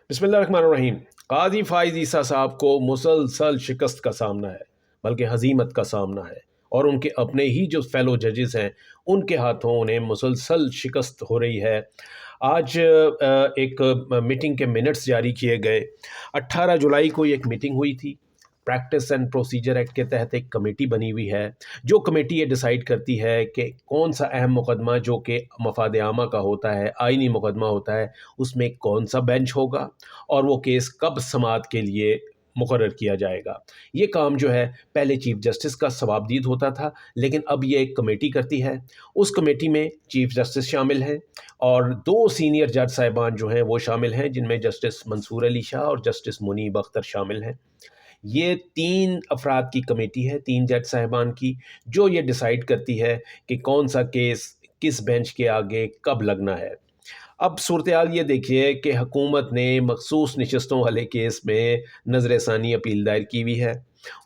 बिस्मिल्लाहिर्रहमानिर्रहीम। काजी फाइज ईसा साहब को मुसलसल शिकस्त का सामना है, बल्कि हजीमत का सामना है, और उनके अपने ही जो फेलो जजेस हैं उनके हाथों उन्हें मुसलसल शिकस्त हो रही है। आज एक मीटिंग के मिनट्स जारी किए गए। 18 जुलाई को एक मीटिंग हुई थी। प्रैक्टिस एंड प्रोसीजर एक्ट के तहत एक कमेटी बनी हुई है। जो कमेटी ये डिसाइड करती है कि कौन सा अहम मुकदमा जो कि मफाद आमा का होता है, आइनी मुकदमा होता है, उसमें कौन सा बेंच होगा और वो केस कब समाअत के लिए मुकर्रर किया जाएगा। ये काम जो है पहले चीफ जस्टिस का सवाबदीद होता था, लेकिन अब ये एक कमेटी करती है। उस कमेटी में चीफ जस्टिस शामिल हैं और 2 सीनियर जज साहिबान जो हैं वो शामिल हैं, जिनमें जस्टिस मंसूर अली शाह और जस्टिस मुनीब अख्तर शामिल हैं। ये 3 अफराद की कमेटी है, 3 जज साहिबान की, जो ये डिसाइड करती है कि कौन सा केस किस बेंच के आगे कब लगना है। अब सूरत-ए-हाल ये देखिए कि हुकूमत ने मखसूस नशस्तों वाले केस में नज़र षानी अपील दायर की हुई है।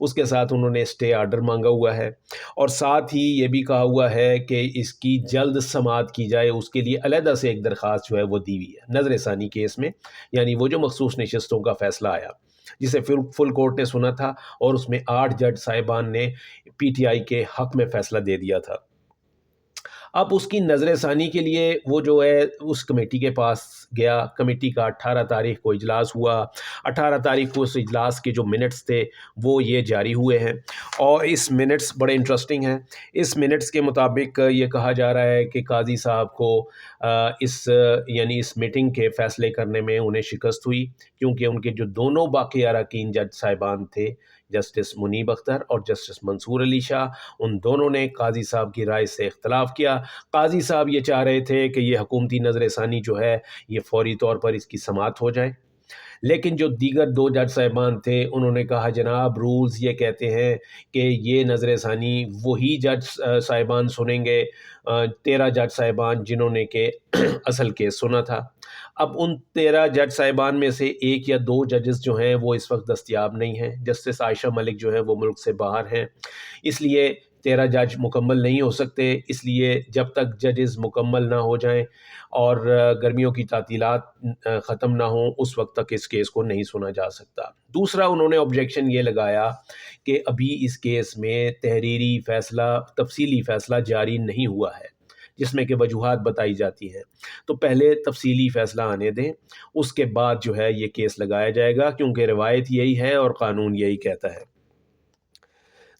उसके साथ उन्होंने स्टे आर्डर मांगा हुआ है और साथ ही ये भी कहा हुआ है कि इसकी जल्द समाअत की जाए, उसके लिए अलहदा से एक दरख्वास्त जो है वो दी हुई है नज़र षानी केस में। यानी वो जो मखसूस नशस्तों का फ़ैसला आया, जिसे फिर फुल कोर्ट ने सुना था और उसमें 8 जज साहिबान ने पीटीआई के हक़ में फ़ैसला दे दिया था। अब उसकी नज़र षानी के लिए वो जो है उस कमेटी के पास गया। कमेटी का 18 तारीख को इजलास हुआ। 18 तारीख को उस इजलास के जो मिनट्स थे वो ये जारी हुए हैं और इस मिनट्स बड़े इंटरेस्टिंग हैं। इस मिनट्स के मुताबिक ये कहा जा रहा है कि काजी साहब को यानी इस मीटिंग के फ़ैसले करने में उन्हें शिकस्त हुई, क्योंकि उनके जो दोनों बाकी अरकान जज साहिबान थे, जस्टिस मुनीब अख्तर और जस्टिस मंसूर अली शाह, उन दोनों ने काजी साहब की राय से इख्तलाफ किया। काजी साहब ये चाह रहे थे कि ये हुकूमती नज़र षानी जो है ये फ़ौरी तौर पर इसकी समाअत हो जाए, लेकिन जो दीगर 2 जज साहिबान थे उन्होंने कहा जनाब रूल्स ये कहते हैं कि ये नज़र षानी वही जज साहिबान सुनेंगे, 13 जज साहिबान जिन्होंने के असल केस सुना था। अब उन 13 जज साहिबान में से 1 या 2 जजेस जो हैं वो इस वक्त दस्तयाब नहीं हैं। जस्टिस आयशा मलिक जो है वो मुल्क से बाहर हैं, इसलिए 13 जज मुकम्मल नहीं हो सकते। इसलिए जब तक जजेस मुकम्मल ना हो जाएं और गर्मियों की तातीलात ख़त्म ना हों, उस वक्त तक इस केस को नहीं सुना जा सकता। दूसरा उन्होंने ऑब्जेक्शन ये लगाया कि अभी इस केस में तहरीरी फ़ैसला, तफसीली फ़ैसला जारी नहीं हुआ है, जिसमें कि वजूहात बताई जाती हैं। तो पहले तफसीली फ़ैसला आने दें, उसके बाद जो है ये केस लगाया जाएगा, क्योंकि रिवायत यही है और कानून यही कहता है।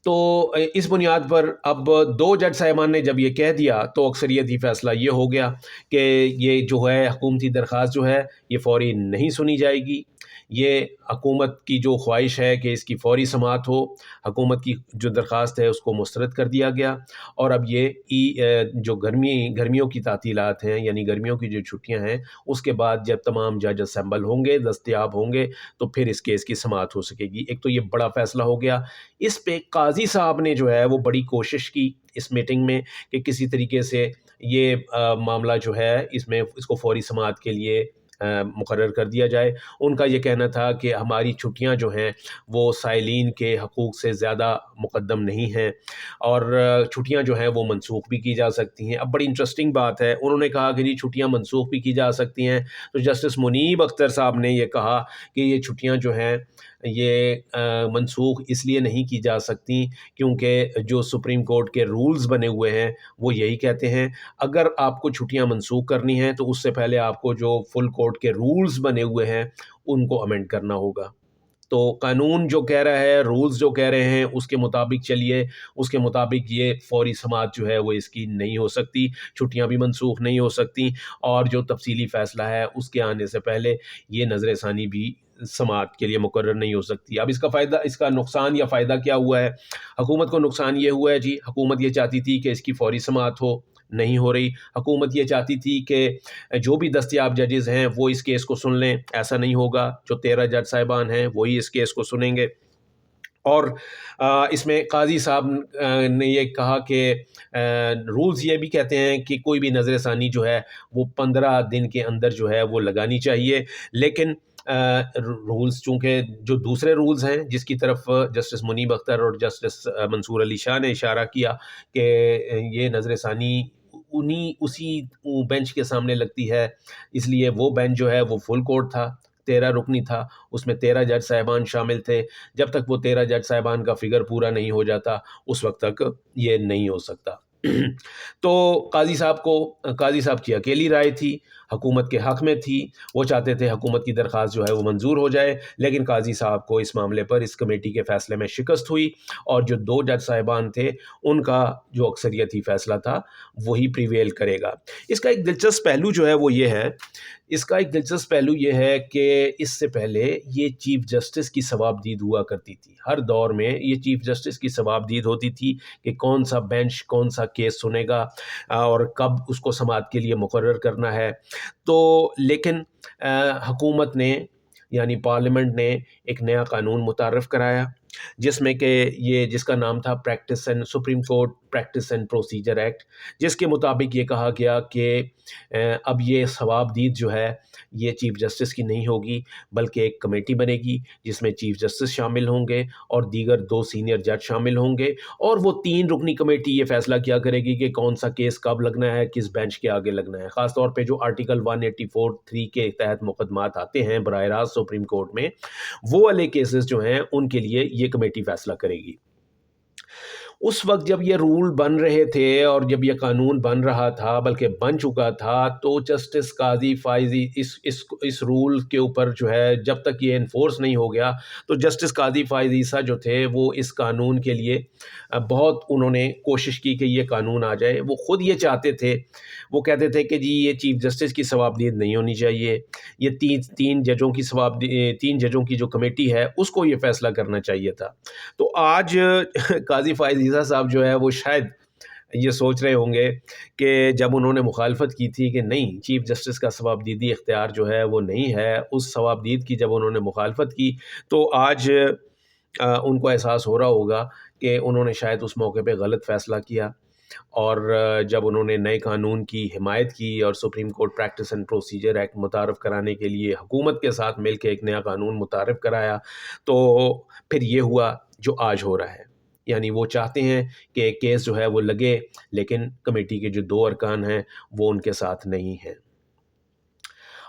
तो इस बुनियाद पर अब 2 जज साहिबान ने जब ये कह दिया तो अक्सरियती फ़ैसला ये हो गया कि ये जो है हुकूमती दरख्वास्त जो है ये फ़ौरी नहीं सुनी जाएगी। ये हुकूमत की जो ख्वाहिश है कि इसकी फ़ौरी समाअत हो, हुकूमत की जो दरख्वास्त है उसको मुस्तरद कर दिया गया। और अब ये जो गर्मियों की तातीलात हैं, यानी गर्मियों की जो छुट्टियां हैं, उसके बाद जब तमाम जज असेंबल होंगे, दस्तयाब होंगे, तो फिर इस केस की समाअत हो सकेगी। एक तो ये बड़ा फ़ैसला हो गया। इस पे काजी साहब ने जो है वो बड़ी कोशिश की इस मीटिंग में कि किसी तरीके से ये मामला जो है इसको फ़ौरी समाअत के लिए मुकर्रर कर दिया जाए। उनका ये कहना था कि हमारी छुट्टियां जो हैं वो साइलीन के हकूक़ से ज़्यादा मुक़द्दम नहीं हैं और छुट्टियां जो हैं वो मनसूख भी की जा सकती हैं। अब बड़ी इंटरेस्टिंग बात है, उन्होंने कहा कि जी छुट्टियां मनसूख भी की जा सकती हैं। तो जस्टिस मुनीब अख्तर साहब ने ये कहा कि ये छुट्टियां जो हैं ये मनसूख इसलिए नहीं की जा सकती क्योंकि जो सुप्रीम कोर्ट के रूल्स बने हुए हैं वो यही कहते हैं, अगर आपको छुट्टियां मनसूख करनी हैं तो उससे पहले आपको जो फुल कोर्ट के रूल्स बने हुए हैं उनको अमेंड करना होगा। तो कानून जो कह रहा है, रूल्स जो कह रहे हैं उसके मुताबिक चलिए, उसके मुताबिक ये फ़ौरी समाअत जो है वो इसकी नहीं हो सकती, छुट्टियां भी मनसूख नहीं हो सकती और जो तफसीली फ़ैसला है उसके आने से पहले ये नज़र षानी भी समाअत के लिए मुकर्रर नहीं हो सकती। अब इसका नुकसान या फ़ायदा क्या हुआ है? हुकूमत को नुकसान ये हुआ है जी, हुकूमत ये चाहती थी कि इसकी फ़ौरी समाअत हो, नहीं हो रही। हुकूमत ये चाहती थी कि जो भी दस्तयाब जजेस हैं वो इस केस को सुन लें, ऐसा नहीं होगा। जो 13 जज साहिबान हैं वही इस केस को सुनेंगे। और इसमें काजी साहब ने ये कहा कि रूल्स ये भी कहते हैं कि कोई भी नज़र षानी जो है वो 15 दिन के अंदर जो है वो लगानी चाहिए, लेकिन रूल्स चूँकि जो दूसरे रूल्स हैं जिसकी तरफ जस्टिस मुनीब अख्तर और जस्टिस मंसूर अली शाह ने इशारा किया कि ये नज़र षानी उसी बेंच के सामने लगती है, इसलिए वो बेंच जो है वो फुल कोर्ट था। 13 رکنی تھا، اس میں 13 جج صاحبان شامل تھے. جب تک وہ 13 جج صاحبان کا فگر پورا نہیں ہو جاتا اس وقت تک یہ نہیں ہو سکتا. تو قاضی صاحب کی اکیلی رائے تھی، حکومت کے حق میں تھی. وہ چاہتے تھے حکومت کی درخواست جو ہے وہ منظور ہو جائے، لیکن قاضی صاحب کو اس معاملے پر اس کمیٹی کے فیصلے میں شکست ہوئی، اور جو 2 جج صاحبان تھے ان کا جو اکثریتی فیصلہ تھا وہی پریویل کرے گا. اس کا ایک دلچسپ پہلو جو ہے وہ یہ ہے، کہ اس سے پہلے یہ چیف جسٹس کی ثوابدید ہوا کرتی تھی. ہر دور میں یہ چیف جسٹس کی ثوابدید ہوتی تھی کہ کون سا بینچ کون سا کیس سنے گا اور کب اس کو سماعت کے لیے مقرر کرنا ہے. تو لیکن حکومت نے یعنی پارلیمنٹ نے ایک نیا قانون متعارف کرایا جس میں کہ جس کا نام تھا supreme court practice and procedure act, جس کے مطابق یہ کہا گیا کہ اب یہ ثوابدید جو ہے یہ چیف جسٹس کی نہیں ہوگی، بلکہ ایک کمیٹی بنے گی جس میں چیف جسٹس شامل ہوں گے اور دیگر 2 سینئر جج شامل ہوں گے، اور وہ 3 رکنی کمیٹی یہ فیصلہ کیا کرے گی کہ کون سا کیس کب لگنا ہے، کس بینچ کے آگے لگنا ہے. خاص طور پہ جو آرٹیکل 184(3) کے تحت مقدمات آتے ہیں براہ راست سپریم کورٹ میں، وہ والے کیسز جو ہیں ان کے لیے یہ کمیٹی فیصلہ کرے گی. اس وقت جب یہ رول بن رہے تھے اور جب یہ قانون بن رہا تھا بلکہ بن چکا تھا، تو جسٹس قاضی فائزی اس رول کے اوپر جو ہے جب تک یہ انفورس نہیں ہو گیا تو جسٹس قاضی فائز عیسیٰ جو تھے وہ اس قانون کے لیے بہت انہوں نے کوشش کی کہ یہ قانون آ جائے. وہ خود یہ چاہتے تھے، وہ کہتے تھے کہ جی یہ چیف جسٹس کی ثوابدید نہیں ہونی چاہیے، یہ تین ججوں کی جو کمیٹی ہے اس کو یہ فیصلہ کرنا چاہیے تھا. تو آج قاضی فائز عیسیٰ صاحب جو ہے وہ شاید یہ سوچ رہے ہوں گے کہ جب انہوں نے مخالفت کی تھی کہ نہیں چیف جسٹس کا ثوابدیدی اختیار جو ہے وہ نہیں ہے، اس ثوابدید کی جب انہوں نے مخالفت کی تو آج ان کو احساس ہو رہا ہوگا کہ انہوں نے شاید اس موقع پہ غلط فیصلہ کیا. اور جب انہوں نے نئے قانون کی حمایت کی اور supreme court practice and procedure act متعارف کرانے کے لیے حکومت کے ساتھ مل کے ایک نیا قانون متعارف کرایا، تو پھر یہ ہوا جو آج ہو رہا ہے. یعنی وہ چاہتے ہیں کہ کیس جو ہے وہ لگے، لیکن کمیٹی کے جو 2 ارکان ہیں وہ ان کے ساتھ نہیں ہیں.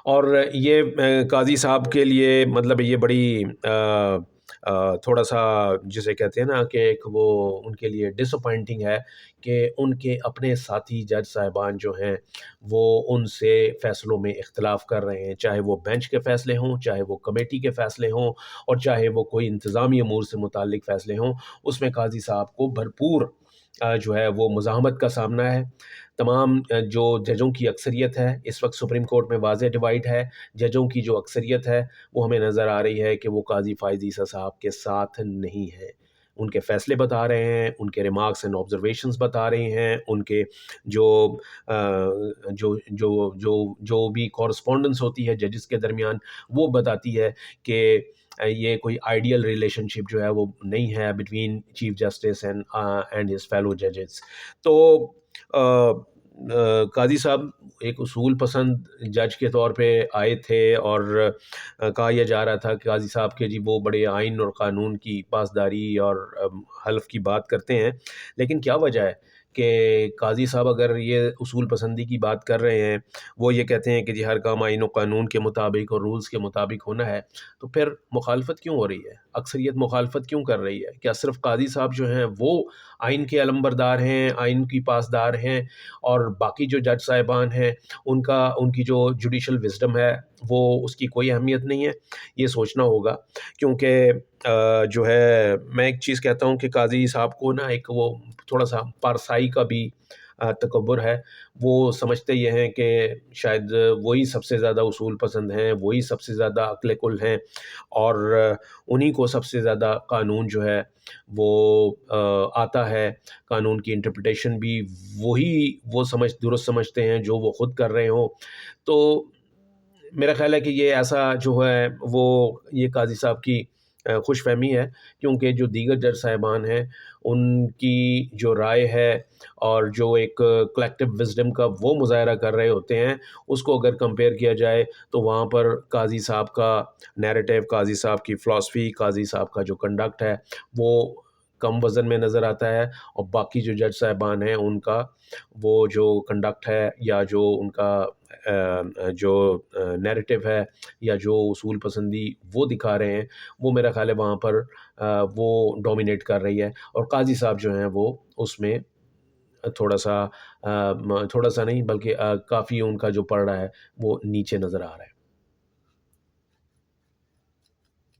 اور یہ قاضی صاحب کے لیے مطلب یہ بڑی تھوڑا سا جسے کہتے ہیں نا کہ ایک وہ ان کے لیے ڈس اپوائنٹنگ ہے کہ ان کے اپنے ساتھی جج صاحبان جو ہیں وہ ان سے فیصلوں میں اختلاف کر رہے ہیں، چاہے وہ بینچ کے فیصلے ہوں، چاہے وہ کمیٹی کے فیصلے ہوں، اور چاہے وہ کوئی انتظامی امور سے متعلق فیصلے ہوں. اس میں قاضی صاحب کو بھرپور جو ہے وہ مزاحمت کا سامنا ہے. تمام جو ججوں کی اکثریت ہے اس وقت سپریم کورٹ میں واضح ڈیوائڈ ہے. ججوں کی جو اکثریت ہے وہ ہمیں نظر آ رہی ہے کہ وہ قاضی فائز عیسیٰ صاحب کے ساتھ نہیں ہے. ان کے فیصلے بتا رہے ہیں، ان کے ریمارکس اینڈ آبزرویشنز بتا رہے ہیں، ان کے جو جو جو جو جو بھی کورسپونڈنس ہوتی ہے ججز کے درمیان وہ بتاتی ہے کہ یہ کوئی آئیڈیل ریلیشن شپ جو ہے وہ نہیں ہے between chief justice and his fellow ججز. تو قاضی صاحب ایک اصول پسند جج کے طور پہ آئے تھے، اور کہا یہ جا رہا تھا کہ قاضی صاحب کے جی وہ بڑے آئین اور قانون کی پاسداری اور حلف کی بات کرتے ہیں. لیکن کیا وجہ ہے کہ قاضی صاحب اگر یہ اصول پسندی کی بات کر رہے ہیں، وہ یہ کہتے ہیں کہ جی ہر کام آئین و قانون کے مطابق اور رولز کے مطابق ہونا ہے، تو پھر مخالفت کیوں ہو رہی ہے؟ اکثریت مخالفت کیوں کر رہی ہے؟ کیا صرف قاضی صاحب جو ہیں وہ آئین کے علمبردار ہیں، آئین کی پاسدار ہیں، اور باقی جو جج صاحبان ہیں ان کی جو جوڈیشل وزڈم ہے وہ اس کی کوئی اہمیت نہیں ہے؟ یہ سوچنا ہوگا. کیونکہ جو ہے میں ایک چیز کہتا ہوں کہ قاضی صاحب کو نا ایک وہ تھوڑا سا پارسائی کا بھی تکبر ہے. وہ سمجھتے یہ ہیں کہ شاید وہی سب سے زیادہ اصول پسند ہیں، وہی سب سے زیادہ عقل کل ہیں، اور انہی کو سب سے زیادہ قانون جو ہے وہ آتا ہے. قانون کی انٹرپریٹیشن بھی وہ درست سمجھتے ہیں جو وہ خود کر رہے ہوں. تو میرا خیال ہے کہ یہ ایسا جو ہے وہ یہ قاضی صاحب کی خوش فہمی ہے، کیونکہ جو دیگر جج صاحبان ہیں ان کی جو رائے ہے اور جو ایک کلیکٹیو وزڈم کا وہ مظاہرہ کر رہے ہوتے ہیں، اس کو اگر کمپیئر کیا جائے تو وہاں پر قاضی صاحب کا نیریٹیو، قاضی صاحب کی فلاسفی، قاضی صاحب کا جو کنڈکٹ ہے وہ کم وزن میں نظر آتا ہے، اور باقی جو جج صاحبان ہیں ان کا وہ جو کنڈکٹ ہے یا جو ان کا جو نیریٹو ہے یا جو اصول پسندی وہ دکھا رہے ہیں، وہ میرا خیال ہے وہاں پر وہ ڈومینیٹ کر رہی ہے، اور قاضی صاحب جو ہیں وہ اس میں تھوڑا سا نہیں بلکہ کافی ان کا جو پڑھ رہا ہے وہ نیچے نظر آ رہا ہے۔